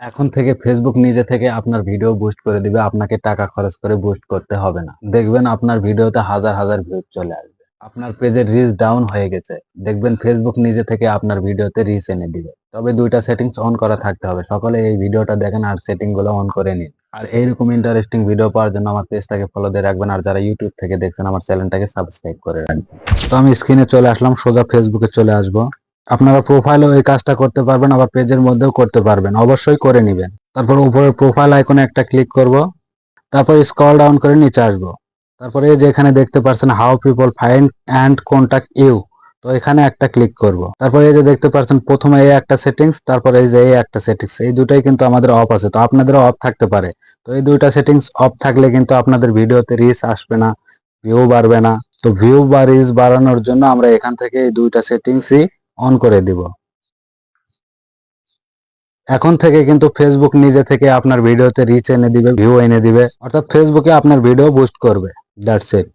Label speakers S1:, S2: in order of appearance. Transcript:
S1: এখন থেকে ফেসবুক নিজে থেকে আপনার ভিডিও বুস্ট করে দিবে, আপনাকে টাকা খরচ করে বুস্ট করতে হবে না। দেখবেন আপনার ভিডিওতে হাজার হাজার ভিউজ চলে আসবে। আপনার পেজের রিচ ডাউন হয়ে গেছে, দেখবেন ফেসবুক নিজে থেকে আপনার ভিডিওতে রিচ এনে দিবে। তবে দুইটা সেটিংস অন করা থাকতে হবে। সকলে এই ভিডিওটা দেখেন আর সেটিং গুলো অন করে নিন। আর এইরকম ইন্টারেস্টিং ভিডিও পাওয়ার জন্য আমার পেজটাকে ফলো দিয়ে রাখবেন, আর যারা ইউটিউব থেকে দেখছেন আমার চ্যানেলটাকে সাবস্ক্রাইব করে রাখবেন। তো আমি স্ক্রিনে চলে আসলাম, সোজা ফেসবুকে চলে আসবো। আপনারা প্রোফাইলেও এই কাজটা করতে পারবেন, আবার পেজের মধ্যেও করতে পারবেন, অবশ্যই করে নিবেন। তারপর উপরে প্রোফাইল আইকনে একটা ক্লিক করব, তারপর স্ক্রল ডাউন করে নিচে আসবো। তারপরে এই যে এখানে দেখতে পাচ্ছেন how people find and contact you, তো এখানে একটা ক্লিক করব। তারপরে এই যে দেখতে পাচ্ছেন প্রথমে এই একটা সেটিংস, তারপরে এই যে এই একটা সেটিংস, এই দুটাই কিন্তু আমাদের অফ আছে, তো আপনাদেরও অফ থাকতে পারে। তো এই দুইটা সেটিংস অফ থাকলে কিন্তু আপনাদের ভিডিওতে রিচ আসবে না, ভিউ বাড়বে না। তো ভিউ বা রিচ বাড়ানোর জন্য আমরা এখান থেকে এই দুইটা সেটিংসই অন করে দিব। এখন থেকে কিন্তু ফেসবুক নিজে থেকে আপনার ভিডিওতে রিচ এনে দিবে, ভিউ এনে দিবে, অর্থাৎ ফেসবুকে আপনার ভিডিও বুস্ট করবে। That's it.